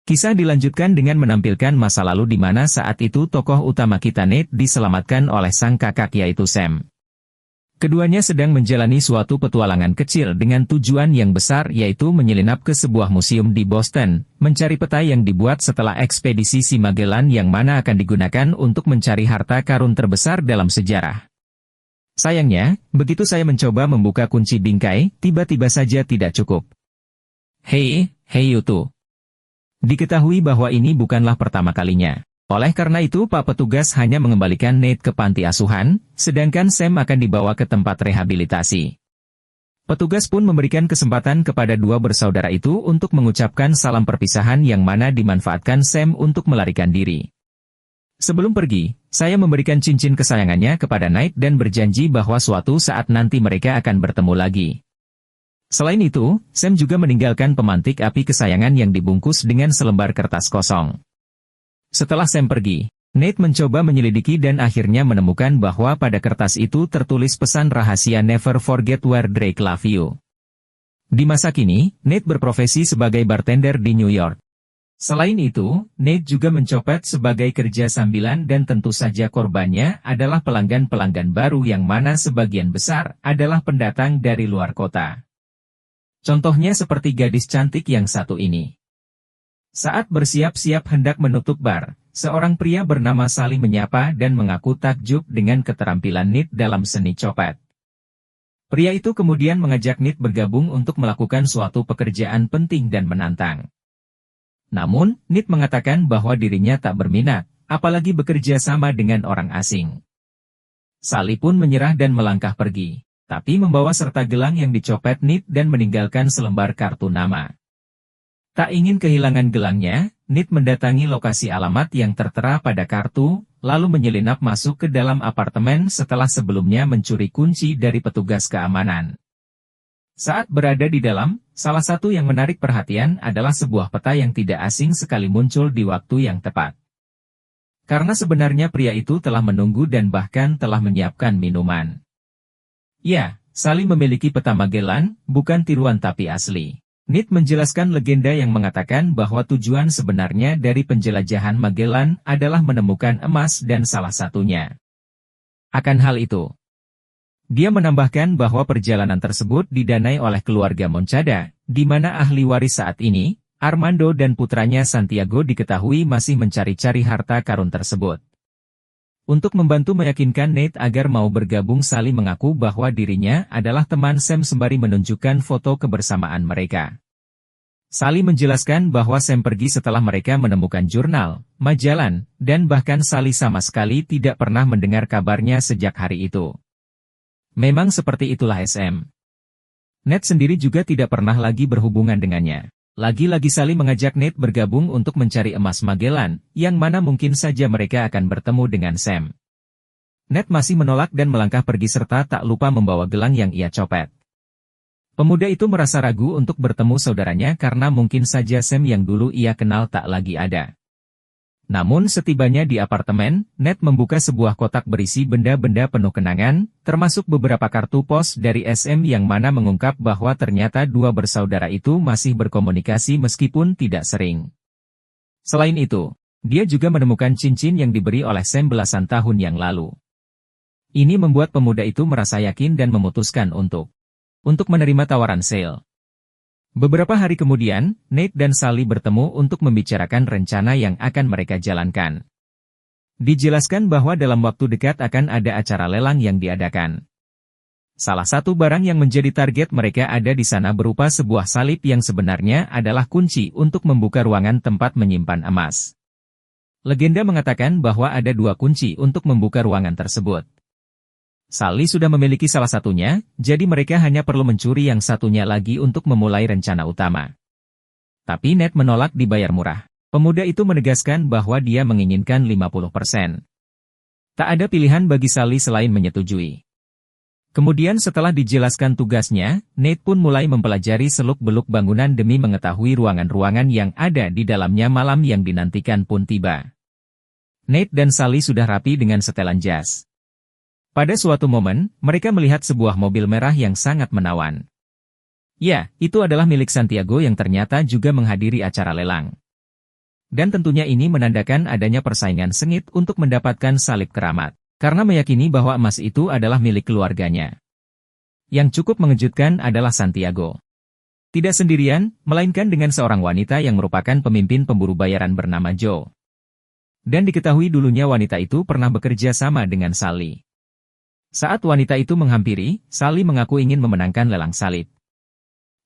Kisah dilanjutkan dengan menampilkan masa lalu di mana saat itu tokoh utama kita Nate diselamatkan oleh sang kakak yaitu Sam. Keduanya sedang menjalani suatu petualangan kecil dengan tujuan yang besar yaitu menyelinap ke sebuah museum di Boston, mencari peta yang dibuat setelah ekspedisi si Magellan yang mana akan digunakan untuk mencari harta karun terbesar dalam sejarah. Sayangnya, begitu saya mencoba membuka kunci bingkai, tiba-tiba saja tidak cukup. Hei Yutu. Diketahui bahwa ini bukanlah pertama kalinya. Oleh karena itu Pak Petugas hanya mengembalikan Nate ke panti asuhan, sedangkan Sam akan dibawa ke tempat rehabilitasi. Petugas pun memberikan kesempatan kepada dua bersaudara itu untuk mengucapkan salam perpisahan yang mana dimanfaatkan Sam untuk melarikan diri. Sebelum pergi, saya memberikan cincin kesayangannya kepada Nate dan berjanji bahwa suatu saat nanti mereka akan bertemu lagi. Selain itu, Sam juga meninggalkan pemantik api kesayangan yang dibungkus dengan selembar kertas kosong. Setelah Sam pergi, Nate mencoba menyelidiki dan akhirnya menemukan bahwa pada kertas itu tertulis pesan rahasia Never Forget Where Drake Love You. Di masa kini, Nate berprofesi sebagai bartender di New York. Selain itu, Nate juga mencopet sebagai kerja sambilan dan tentu saja korbannya adalah pelanggan-pelanggan baru yang mana sebagian besar adalah pendatang dari luar kota. Contohnya seperti gadis cantik yang satu ini. Saat bersiap-siap hendak menutup bar, seorang pria bernama Sally menyapa dan mengaku takjub dengan keterampilan Nate dalam seni copet. Pria itu kemudian mengajak Nate bergabung untuk melakukan suatu pekerjaan penting dan menantang. Namun, Nate mengatakan bahwa dirinya tak berminat, apalagi bekerja sama dengan orang asing. Sally pun menyerah dan melangkah pergi, tapi membawa serta gelang yang dicopet Nate dan meninggalkan selembar kartu nama. Tak ingin kehilangan gelangnya, Nate mendatangi lokasi alamat yang tertera pada kartu, lalu menyelinap masuk ke dalam apartemen setelah sebelumnya mencuri kunci dari petugas keamanan. Saat berada di dalam, salah satu yang menarik perhatian adalah sebuah peta yang tidak asing sekali muncul di waktu yang tepat. Karena sebenarnya pria itu telah menunggu dan bahkan telah menyiapkan minuman. Ya, Sally memiliki peta Magellan, bukan tiruan tapi asli. Nate menjelaskan legenda yang mengatakan bahwa tujuan sebenarnya dari penjelajahan Magellan adalah menemukan emas dan salah satunya. Akan hal itu, dia menambahkan bahwa perjalanan tersebut didanai oleh keluarga Moncada, di mana ahli waris saat ini, Armando dan putranya Santiago diketahui masih mencari-cari harta karun tersebut. Untuk membantu meyakinkan Nate agar mau bergabung, Sally mengaku bahwa dirinya adalah teman Sam sembari menunjukkan foto kebersamaan mereka. Sally menjelaskan bahwa Sam pergi setelah mereka menemukan jurnal, majalah, dan bahkan Sally sama sekali tidak pernah mendengar kabarnya sejak hari itu. Memang seperti itulah SM. Nate sendiri juga tidak pernah lagi berhubungan dengannya. Lagi-lagi Sally mengajak Nate bergabung untuk mencari emas Magellan, yang mana mungkin saja mereka akan bertemu dengan Sam. Nate masih menolak dan melangkah pergi serta tak lupa membawa gelang yang ia copet. Pemuda itu merasa ragu untuk bertemu saudaranya karena mungkin saja Sam yang dulu ia kenal tak lagi ada. Namun setibanya di apartemen, Nate membuka sebuah kotak berisi benda-benda penuh kenangan, termasuk beberapa kartu pos dari SM yang mana mengungkap bahwa ternyata dua bersaudara itu masih berkomunikasi meskipun tidak sering. Selain itu, dia juga menemukan cincin yang diberi oleh Sam belasan tahun yang lalu. Ini membuat pemuda itu merasa yakin dan memutuskan untuk menerima tawaran sale. Beberapa hari kemudian, Nate dan Sally bertemu untuk membicarakan rencana yang akan mereka jalankan. Dijelaskan bahwa dalam waktu dekat akan ada acara lelang yang diadakan. Salah satu barang yang menjadi target mereka ada di sana berupa sebuah salib yang sebenarnya adalah kunci untuk membuka ruangan tempat menyimpan emas. Legenda mengatakan bahwa ada dua kunci untuk membuka ruangan tersebut. Sally sudah memiliki salah satunya, jadi mereka hanya perlu mencuri yang satunya lagi untuk memulai rencana utama. Tapi Nate menolak dibayar murah. Pemuda itu menegaskan bahwa dia menginginkan 50%. Tak ada pilihan bagi Sally selain menyetujui. Kemudian setelah dijelaskan tugasnya, Nate pun mulai mempelajari seluk-beluk bangunan demi mengetahui ruangan-ruangan yang ada di dalamnya. Malam yang dinantikan pun tiba. Nate dan Sally sudah rapi dengan setelan jas. Pada suatu momen, mereka melihat sebuah mobil merah yang sangat menawan. Ya, itu adalah milik Santiago yang ternyata juga menghadiri acara lelang. Dan tentunya ini menandakan adanya persaingan sengit untuk mendapatkan salib keramat. Karena meyakini bahwa emas itu adalah milik keluarganya. Yang cukup mengejutkan adalah Santiago. Tidak sendirian, melainkan dengan seorang wanita yang merupakan pemimpin pemburu bayaran bernama Joe. Dan diketahui dulunya wanita itu pernah bekerja sama dengan Sally. Saat wanita itu menghampiri, Sally mengaku ingin memenangkan lelang salib.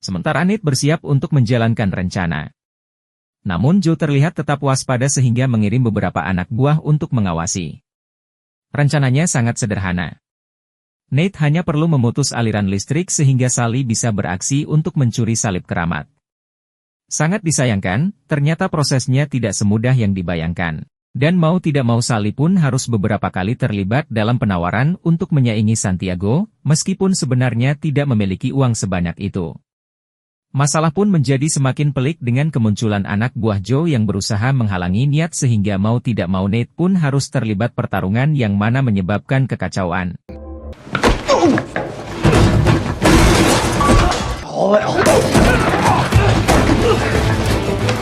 Sementara Nate bersiap untuk menjalankan rencana. Namun Joe terlihat tetap waspada sehingga mengirim beberapa anak buah untuk mengawasi. Rencananya sangat sederhana. Nate hanya perlu memutus aliran listrik sehingga Sally bisa beraksi untuk mencuri salib keramat. Sangat disayangkan, ternyata prosesnya tidak semudah yang dibayangkan. Dan mau tidak mau Sally pun harus beberapa kali terlibat dalam penawaran untuk menyaingi Santiago, meskipun sebenarnya tidak memiliki uang sebanyak itu. Masalah pun menjadi semakin pelik dengan kemunculan anak buah Joe yang berusaha menghalangi niat sehingga mau tidak mau Nate pun harus terlibat pertarungan yang mana menyebabkan kekacauan.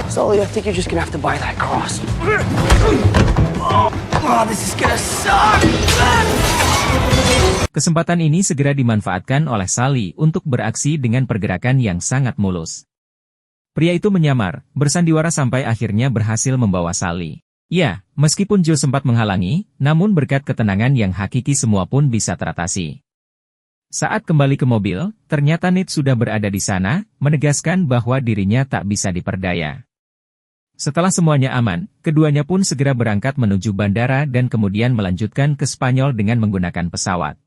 Sully, I think you're just gonna have to buy that cross. Oh, this is gonna suck! Kesempatan ini segera dimanfaatkan oleh Sally untuk beraksi dengan pergerakan yang sangat mulus. Pria itu menyamar, bersandiwara sampai akhirnya berhasil membawa Sally. Ya, meskipun Joe sempat menghalangi, namun berkat ketenangan yang hakiki semua pun bisa teratasi. Saat kembali ke mobil, ternyata Nate sudah berada di sana, menegaskan bahwa dirinya tak bisa diperdaya. Setelah semuanya aman, keduanya pun segera berangkat menuju bandara dan kemudian melanjutkan ke Spanyol dengan menggunakan pesawat.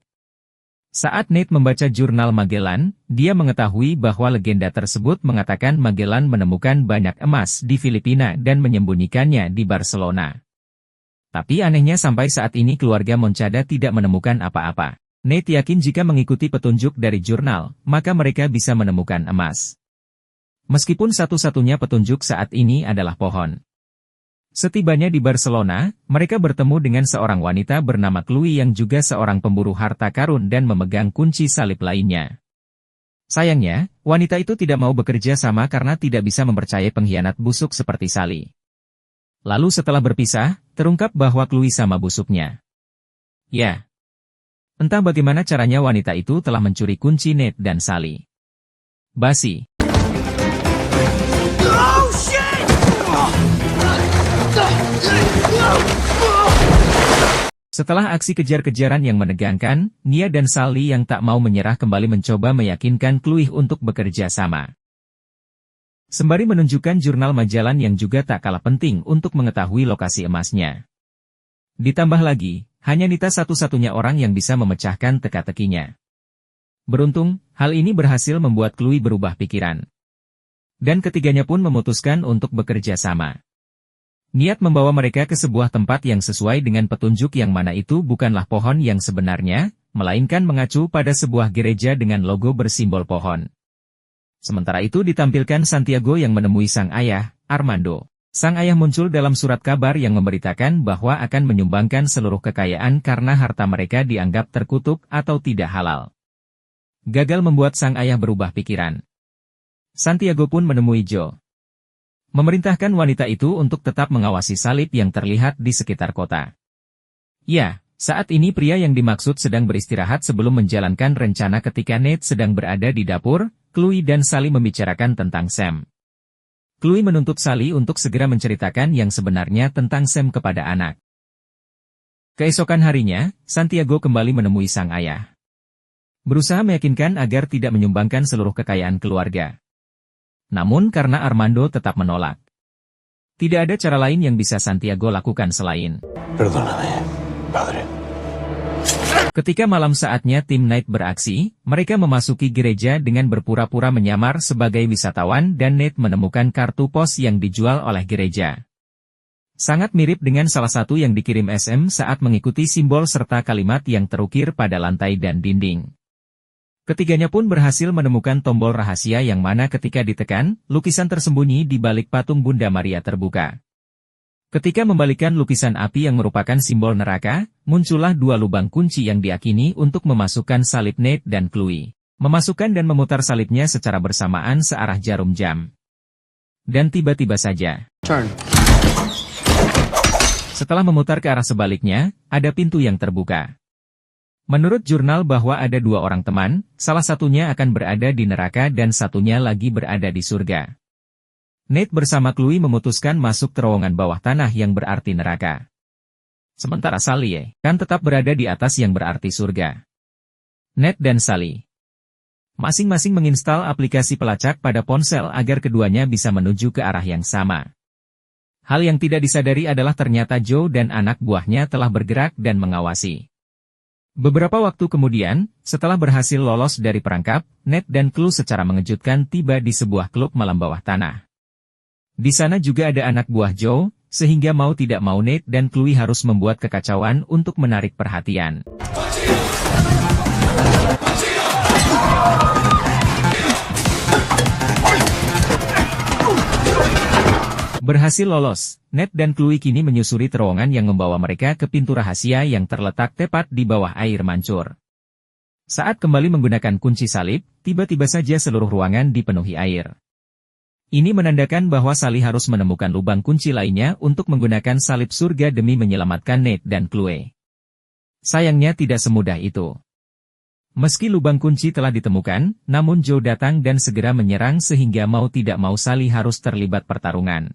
Saat Nate membaca jurnal Magellan, dia mengetahui bahwa legenda tersebut mengatakan Magellan menemukan banyak emas di Filipina dan menyembunyikannya di Barcelona. Tapi anehnya sampai saat ini keluarga Moncada tidak menemukan apa-apa. Nate yakin jika mengikuti petunjuk dari jurnal, maka mereka bisa menemukan emas. Meskipun satu-satunya petunjuk saat ini adalah pohon. Setibanya di Barcelona, mereka bertemu dengan seorang wanita bernama Chloe yang juga seorang pemburu harta karun dan memegang kunci salib lainnya. Sayangnya, wanita itu tidak mau bekerja sama karena tidak bisa mempercayai pengkhianat busuk seperti Sally. Lalu setelah berpisah, terungkap bahwa Chloe sama busuknya. Ya. Entah bagaimana caranya wanita itu telah mencuri kunci Nate dan Sally. Basi. Oh, shit! Setelah aksi kejar-kejaran yang menegangkan, Nia dan Sally yang tak mau menyerah kembali mencoba meyakinkan Chloe untuk bekerja sama. Sembari menunjukkan jurnal Magellan yang juga tak kalah penting untuk mengetahui lokasi emasnya. Ditambah lagi, hanya Nita satu-satunya orang yang bisa memecahkan teka-tekinya. Beruntung, hal ini berhasil membuat Chloe berubah pikiran. Dan ketiganya pun memutuskan untuk bekerja sama. Niat membawa mereka ke sebuah tempat yang sesuai dengan petunjuk yang mana itu bukanlah pohon yang sebenarnya, melainkan mengacu pada sebuah gereja dengan logo bersimbol pohon. Sementara itu ditampilkan Santiago yang menemui sang ayah, Armando. Sang ayah muncul dalam surat kabar yang memberitakan bahwa akan menyumbangkan seluruh kekayaan karena harta mereka dianggap terkutuk atau tidak halal. Gagal membuat sang ayah berubah pikiran. Santiago pun menemui Joe. Memerintahkan wanita itu untuk tetap mengawasi salib yang terlihat di sekitar kota. Ya, saat ini pria yang dimaksud sedang beristirahat sebelum menjalankan rencana ketika Nate sedang berada di dapur, Chloe dan Sally membicarakan tentang Sam. Chloe menuntut Sally untuk segera menceritakan yang sebenarnya tentang Sam kepada anak. Keesokan harinya, Santiago kembali menemui sang ayah. Berusaha meyakinkan agar tidak menyumbangkan seluruh kekayaan keluarga. Namun karena Armando tetap menolak. Tidak ada cara lain yang bisa Santiago lakukan selain. Perdóname, padre. Ketika malam saatnya tim Nate beraksi, mereka memasuki gereja dengan berpura-pura menyamar sebagai wisatawan dan Nate menemukan kartu pos yang dijual oleh gereja. Sangat mirip dengan salah satu yang dikirim SM saat mengikuti simbol serta kalimat yang terukir pada lantai dan dinding. Ketiganya pun berhasil menemukan tombol rahasia yang mana ketika ditekan, lukisan tersembunyi di balik patung Bunda Maria terbuka. Ketika membalikan lukisan api yang merupakan simbol neraka, muncullah dua lubang kunci yang diakini untuk memasukkan salib Nate dan Chloe. Memasukkan dan memutar salibnya secara bersamaan searah jarum jam. Dan tiba-tiba saja. Turn. Setelah memutar ke arah sebaliknya, ada pintu yang terbuka. Menurut jurnal bahwa ada 2 orang teman, salah satunya akan berada di neraka dan satunya lagi berada di surga. Nate bersama Chloe memutuskan masuk terowongan bawah tanah yang berarti neraka. Sementara Sally kan tetap berada di atas yang berarti surga. Nate dan Sally masing-masing menginstal aplikasi pelacak pada ponsel agar keduanya bisa menuju ke arah yang sama. Hal yang tidak disadari adalah ternyata Joe dan anak buahnya telah bergerak dan mengawasi. Beberapa waktu kemudian, setelah berhasil lolos dari perangkap, Nate dan Chloe secara mengejutkan tiba di sebuah klub malam bawah tanah. Di sana juga ada anak buah Joe, sehingga mau tidak mau Nate dan Chloe harus membuat kekacauan untuk menarik perhatian. Berhasil lolos, Nate dan Chloe kini menyusuri terowongan yang membawa mereka ke pintu rahasia yang terletak tepat di bawah air mancur. Saat kembali menggunakan kunci salib, tiba-tiba saja seluruh ruangan dipenuhi air. Ini menandakan bahwa Sally harus menemukan lubang kunci lainnya untuk menggunakan salib surga demi menyelamatkan Nate dan Chloe. Sayangnya tidak semudah itu. Meski lubang kunci telah ditemukan, namun Joe datang dan segera menyerang sehingga mau tidak mau Sally harus terlibat pertarungan.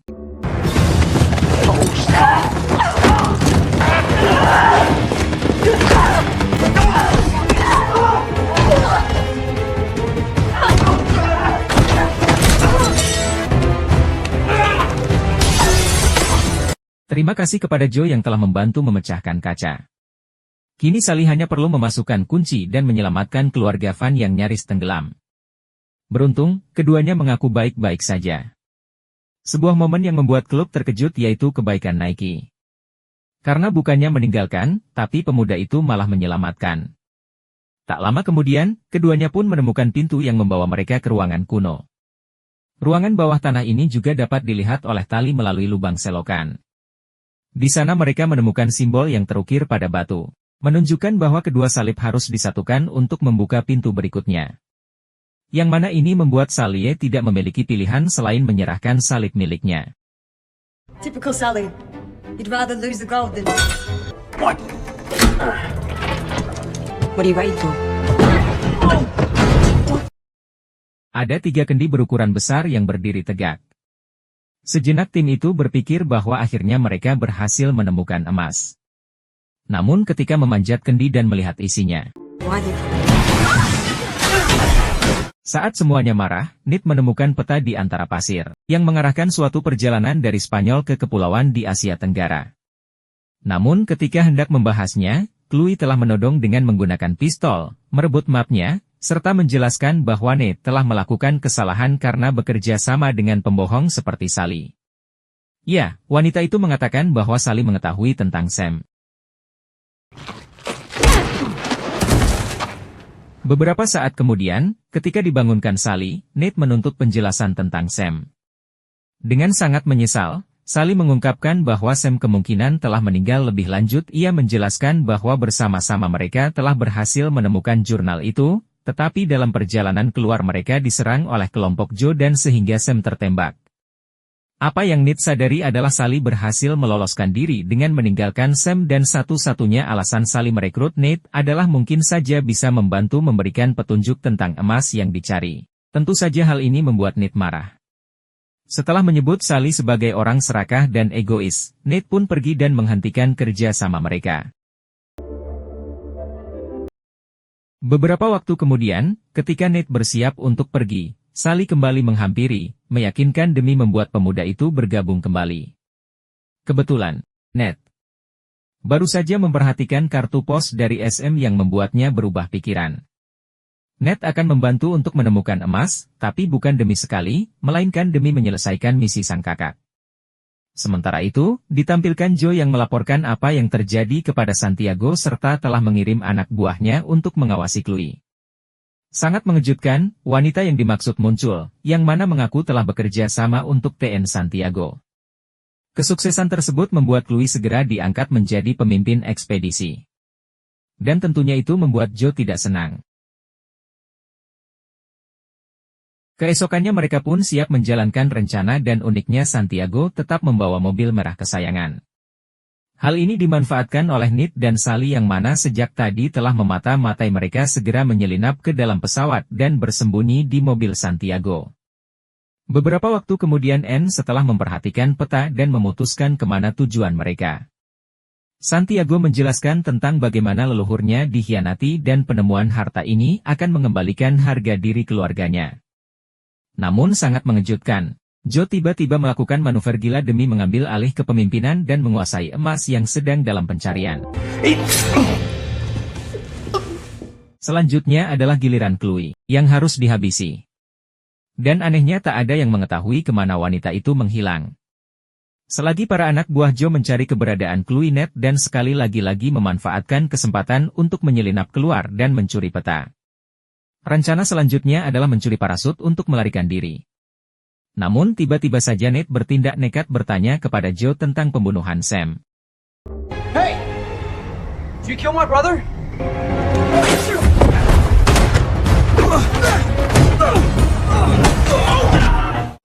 Terima kasih kepada Joe yang telah membantu memecahkan kaca. Kini Sally hanya perlu memasukkan kunci dan menyelamatkan keluarga Van yang nyaris tenggelam. Beruntung, keduanya mengaku baik-baik saja. Sebuah momen yang membuat klub terkejut yaitu kebaikan Nike. Karena bukannya meninggalkan, tapi pemuda itu malah menyelamatkan. Tak lama kemudian, keduanya pun menemukan pintu yang membawa mereka ke ruangan kuno. Ruangan bawah tanah ini juga dapat dilihat oleh tali melalui lubang selokan. Di sana mereka menemukan simbol yang terukir pada batu, menunjukkan bahwa kedua salib harus disatukan untuk membuka pintu berikutnya. Yang mana ini membuat Sally tidak memiliki pilihan selain menyerahkan salib miliknya. Typical Sally. You'd rather lose the gold than... What? What are you waiting for? Ada 3 kendi berukuran besar yang berdiri tegak. Sejenak tim itu berpikir bahwa akhirnya mereka berhasil menemukan emas. Namun ketika memanjat kendi dan melihat isinya, Why the... saat semuanya marah, Nate menemukan peta di antara pasir, yang mengarahkan suatu perjalanan dari Spanyol ke kepulauan di Asia Tenggara. Namun ketika hendak membahasnya, Chloe telah menodong dengan menggunakan pistol, merebut mapnya, serta menjelaskan bahwa Nate telah melakukan kesalahan karena bekerja sama dengan pembohong seperti Sally. Ya, wanita itu mengatakan bahwa Sally mengetahui tentang Sam. Beberapa saat kemudian, ketika dibangunkan Sally, Nate menuntut penjelasan tentang Sam. Dengan sangat menyesal, Sally mengungkapkan bahwa Sam kemungkinan telah meninggal lebih lanjut. Ia menjelaskan bahwa bersama-sama mereka telah berhasil menemukan jurnal itu, tetapi dalam perjalanan keluar mereka diserang oleh kelompok Joe dan sehingga Sam tertembak. Apa yang Nate sadari adalah Sally berhasil meloloskan diri dengan meninggalkan Sam dan satu-satunya alasan Sally merekrut Nate adalah mungkin saja bisa membantu memberikan petunjuk tentang emas yang dicari. Tentu saja hal ini membuat Nate marah. Setelah menyebut Sally sebagai orang serakah dan egois, Nate pun pergi dan menghentikan kerja sama mereka. Beberapa waktu kemudian, ketika Nate bersiap untuk pergi, Sally kembali menghampiri, meyakinkan demi membuat pemuda itu bergabung kembali. Kebetulan, Nate baru saja memperhatikan kartu pos dari SM yang membuatnya berubah pikiran. Nate akan membantu untuk menemukan emas, tapi bukan demi sekali, melainkan demi menyelesaikan misi sang kakak. Sementara itu, ditampilkan Joe yang melaporkan apa yang terjadi kepada Santiago serta telah mengirim anak buahnya untuk mengawasi Chloe. Sangat mengejutkan, wanita yang dimaksud muncul, yang mana mengaku telah bekerja sama untuk TN Santiago. Kesuksesan tersebut membuat Chloe segera diangkat menjadi pemimpin ekspedisi. Dan tentunya itu membuat Joe tidak senang. Keesokannya mereka pun siap menjalankan rencana dan uniknya Santiago tetap membawa mobil merah kesayangan. Hal ini dimanfaatkan oleh Nate dan Sally yang mana sejak tadi telah memata-matai mereka segera menyelinap ke dalam pesawat dan bersembunyi di mobil Santiago. Beberapa waktu kemudian Anne setelah memperhatikan peta dan memutuskan kemana tujuan mereka. Santiago menjelaskan tentang bagaimana leluhurnya dikhianati dan penemuan harta ini akan mengembalikan harga diri keluarganya. Namun sangat mengejutkan, Joe tiba-tiba melakukan manuver gila demi mengambil alih kepemimpinan dan menguasai emas yang sedang dalam pencarian. Selanjutnya adalah giliran Chloe, yang harus dihabisi. Dan anehnya tak ada yang mengetahui kemana wanita itu menghilang. Selagi para anak buah Joe mencari keberadaan Chloe, Nate dan sekali lagi memanfaatkan kesempatan untuk menyelinap keluar dan mencuri peta. Rencana selanjutnya adalah mencuri parasut untuk melarikan diri. Namun tiba-tiba saja Nate bertindak nekat bertanya kepada Joe tentang pembunuhan Sam. Hey! Did you kill my brother?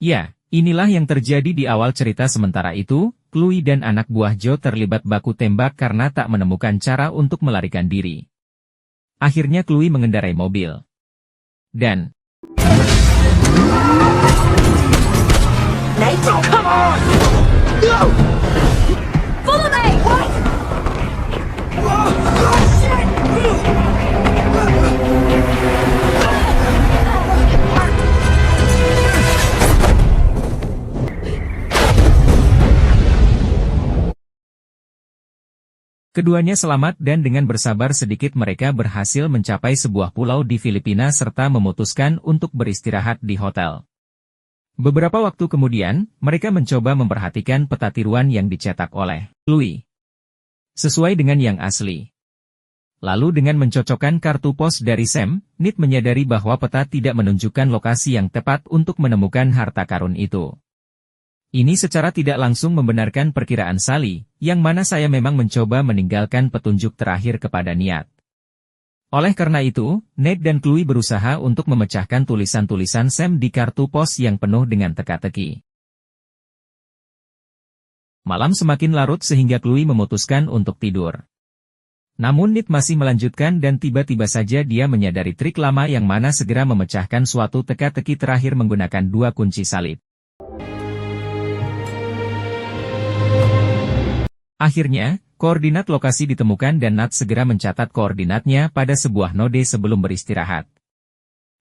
Ya, inilah yang terjadi di awal cerita. Sementara itu, Chloe dan anak buah Joe terlibat baku tembak karena tak menemukan cara untuk melarikan diri. Akhirnya Chloe mengendarai mobil. Dan Nathan, come on! No! Follow me! What? keduanya selamat dan dengan bersabar sedikit mereka berhasil mencapai sebuah pulau di Filipina serta memutuskan untuk beristirahat di hotel. Beberapa waktu kemudian, mereka mencoba memperhatikan peta tiruan yang dicetak oleh Chloe. Sesuai dengan yang asli. Lalu dengan mencocokkan kartu pos dari Sam, Nate menyadari bahwa peta tidak menunjukkan lokasi yang tepat untuk menemukan harta karun itu. Ini secara tidak langsung membenarkan perkiraan Sally, yang mana saya memang mencoba meninggalkan petunjuk terakhir kepada Niat. Oleh karena itu, Nate dan Chloe berusaha untuk memecahkan tulisan-tulisan Sam di kartu pos yang penuh dengan teka-teki. Malam semakin larut sehingga Chloe memutuskan untuk tidur. Namun Nate masih melanjutkan dan tiba-tiba saja dia menyadari trik lama yang mana segera memecahkan suatu teka-teki terakhir menggunakan 2 kunci salib. Akhirnya, koordinat lokasi ditemukan dan Nat segera mencatat koordinatnya pada sebuah node sebelum beristirahat.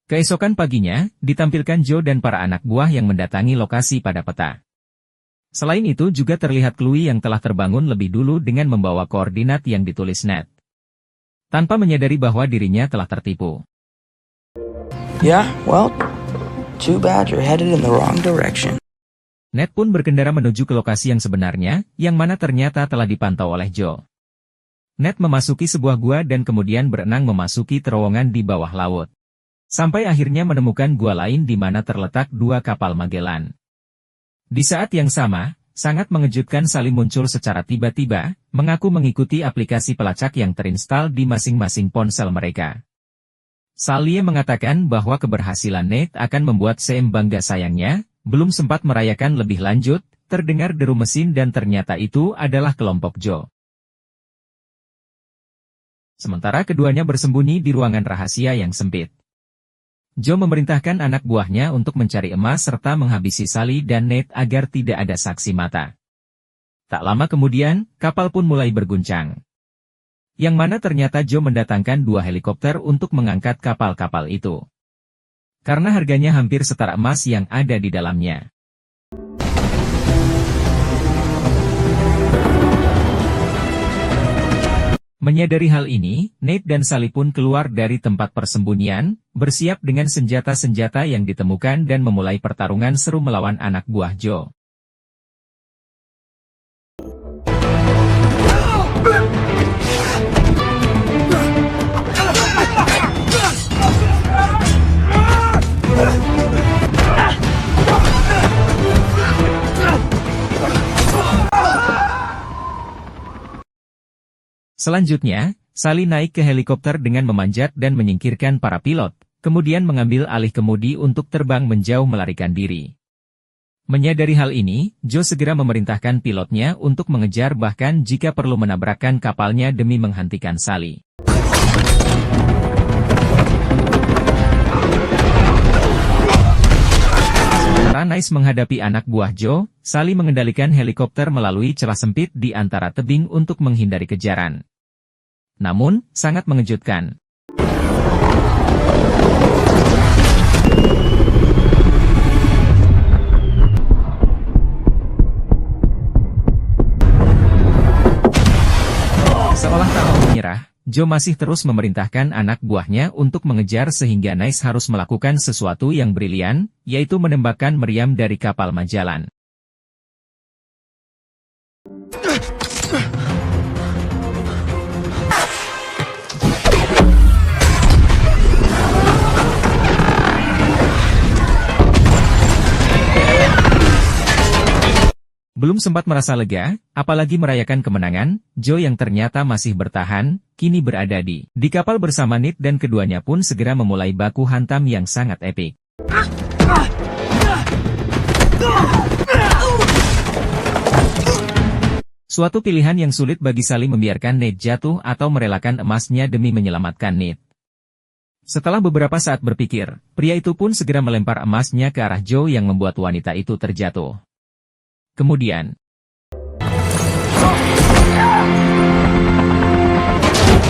Keesokan paginya, ditampilkan Joe dan para anak buah yang mendatangi lokasi pada peta. Selain itu juga terlihat Chloe yang telah terbangun lebih dulu dengan membawa koordinat yang ditulis Nat. Tanpa menyadari bahwa dirinya telah tertipu. Yeah, well, too bad you're headed in the wrong direction. Nat pun berkendara menuju ke lokasi yang sebenarnya, yang mana ternyata telah dipantau oleh Joe. Nat memasuki sebuah gua dan kemudian berenang memasuki terowongan di bawah laut. Sampai akhirnya menemukan gua lain di mana terletak 2 kapal Magellan. Di saat yang sama, sangat mengejutkan Sally muncul secara tiba-tiba, mengaku mengikuti aplikasi pelacak yang terinstal di masing-masing ponsel mereka. Sally mengatakan bahwa keberhasilan Nate akan membuat Sam bangga. Sayangnya, belum sempat merayakan lebih lanjut, terdengar deru mesin dan ternyata itu adalah kelompok Joe. Sementara keduanya bersembunyi di ruangan rahasia yang sempit. Joe memerintahkan anak buahnya untuk mencari emas serta menghabisi Sally dan Nate agar tidak ada saksi mata. Tak lama kemudian, kapal pun mulai berguncang. Yang mana ternyata Joe mendatangkan 2 helikopter untuk mengangkat kapal-kapal itu. Karena harganya hampir setara emas yang ada di dalamnya. Menyadari hal ini, Nate dan Sally pun keluar dari tempat persembunyian, bersiap dengan senjata-senjata yang ditemukan dan memulai pertarungan seru melawan anak buah Joe. Selanjutnya, Sally naik ke helikopter dengan memanjat dan menyingkirkan para pilot, kemudian mengambil alih kemudi untuk terbang menjauh melarikan diri. Menyadari hal ini, Joe segera memerintahkan pilotnya untuk mengejar bahkan jika perlu menabrakkan kapalnya demi menghentikan Sally. Sementara Nice menghadapi anak buah Joe, Sally mengendalikan helikopter melalui celah sempit di antara tebing untuk menghindari kejaran. Namun, sangat mengejutkan. Seolah tak mau menyerah, Joe masih terus memerintahkan anak buahnya untuk mengejar sehingga Nice harus melakukan sesuatu yang brilian, yaitu menembakkan meriam dari kapal Magellan. Belum sempat merasa lega, apalagi merayakan kemenangan, Joe yang ternyata masih bertahan, kini berada di kapal bersama Ned dan keduanya pun segera memulai baku hantam yang sangat epik. Suatu pilihan yang sulit bagi Sally membiarkan Ned jatuh atau merelakan emasnya demi menyelamatkan Ned. Setelah beberapa saat berpikir, pria itu pun segera melempar emasnya ke arah Joe yang membuat wanita itu terjatuh. Kemudian,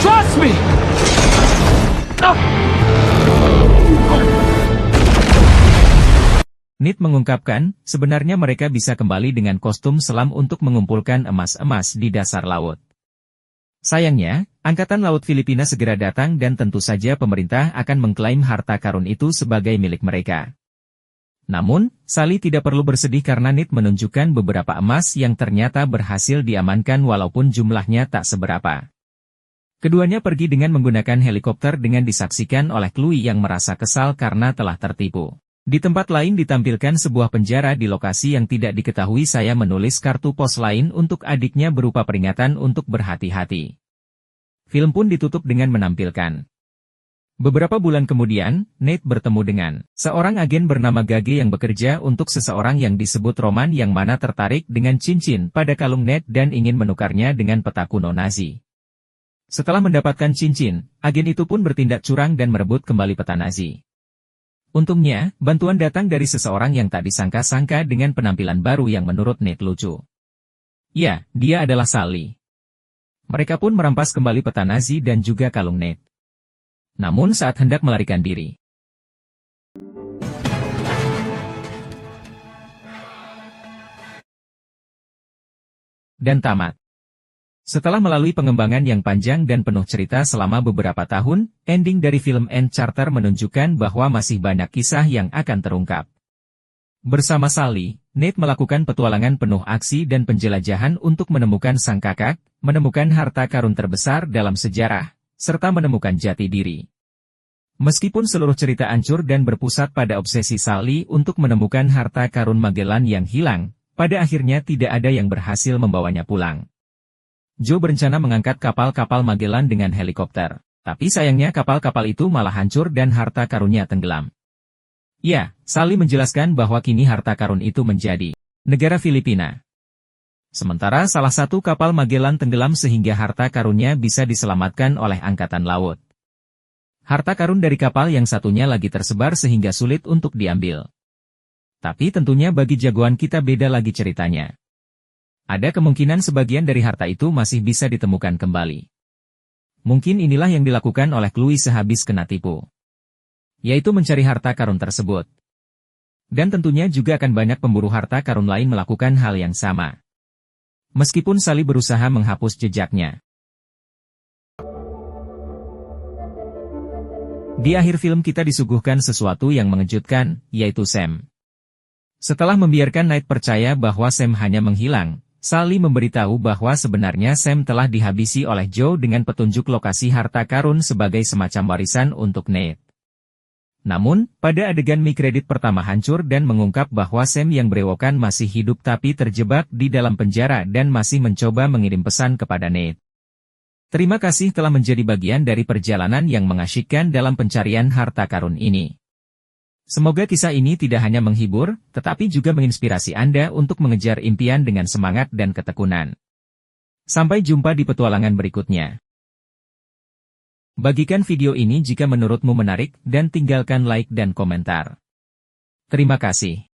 Trust me! Ned mengungkapkan, sebenarnya mereka bisa kembali dengan kostum selam untuk mengumpulkan emas-emas di dasar laut. Sayangnya, Angkatan Laut Filipina segera datang dan tentu saja pemerintah akan mengklaim harta karun itu sebagai milik mereka. Namun, Sally tidak perlu bersedih karena Ned menunjukkan beberapa emas yang ternyata berhasil diamankan walaupun jumlahnya tak seberapa. Keduanya pergi dengan menggunakan helikopter dengan disaksikan oleh Chloe yang merasa kesal karena telah tertipu. Di tempat lain ditampilkan sebuah penjara di lokasi yang tidak diketahui. Saya menulis kartu pos lain untuk adiknya berupa peringatan untuk berhati-hati. Film pun ditutup dengan menampilkan. Beberapa bulan kemudian, Ned bertemu dengan seorang agen bernama Gage yang bekerja untuk seseorang yang disebut Roman yang mana tertarik dengan cincin pada kalung Ned dan ingin menukarnya dengan peta kuno Nazi. Setelah mendapatkan cincin, agen itu pun bertindak curang dan merebut kembali peta Nazi. Untungnya, bantuan datang dari seseorang yang tak disangka-sangka dengan penampilan baru yang menurut Ned lucu. Ya, dia adalah Sally. Mereka pun merampas kembali peta Nazi dan juga kalung Ned. Namun saat hendak melarikan diri, dan tamat. Setelah melalui pengembangan yang panjang dan penuh cerita selama beberapa tahun, ending dari film End Charter menunjukkan bahwa masih banyak kisah yang akan terungkap. Bersama Sally, Ned melakukan petualangan penuh aksi dan penjelajahan untuk menemukan sang kakak, menemukan harta karun terbesar dalam sejarah, serta menemukan jati diri. Meskipun seluruh cerita hancur dan berpusat pada obsesi Sally untuk menemukan harta karun Magellan yang hilang, pada akhirnya tidak ada yang berhasil membawanya pulang. Joe berencana mengangkat kapal-kapal Magellan dengan helikopter, tapi sayangnya kapal-kapal itu malah hancur dan harta karunnya tenggelam. Ya, Sally menjelaskan bahwa kini harta karun itu menjadi negara Filipina. Sementara salah satu kapal Magellan tenggelam sehingga harta karunnya bisa diselamatkan oleh Angkatan Laut. Harta karun dari kapal yang satunya lagi tersebar sehingga sulit untuk diambil. Tapi tentunya bagi jagoan kita beda lagi ceritanya. Ada kemungkinan sebagian dari harta itu masih bisa ditemukan kembali. Mungkin inilah yang dilakukan oleh Chloe sehabis kena tipu. Yaitu mencari harta karun tersebut. Dan tentunya juga akan banyak pemburu harta karun lain melakukan hal yang sama. Meskipun Sally berusaha menghapus jejaknya. Di akhir film kita disuguhkan sesuatu yang mengejutkan, yaitu Sam. Setelah membiarkan Ned percaya bahwa Sam hanya menghilang, Sally memberitahu bahwa sebenarnya Sam telah dihabisi oleh Joe dengan petunjuk lokasi harta karun sebagai semacam warisan untuk Ned. Namun, pada adegan mid-credit pertama hancur dan mengungkap bahwa Sam yang berewokan masih hidup tapi terjebak di dalam penjara dan masih mencoba mengirim pesan kepada Ned. Terima kasih telah menjadi bagian dari perjalanan yang mengasyikkan dalam pencarian harta karun ini. Semoga kisah ini tidak hanya menghibur, tetapi juga menginspirasi Anda untuk mengejar impian dengan semangat dan ketekunan. Sampai jumpa di petualangan berikutnya. Bagikan video ini jika menurutmu menarik dan tinggalkan like dan komentar. Terima kasih.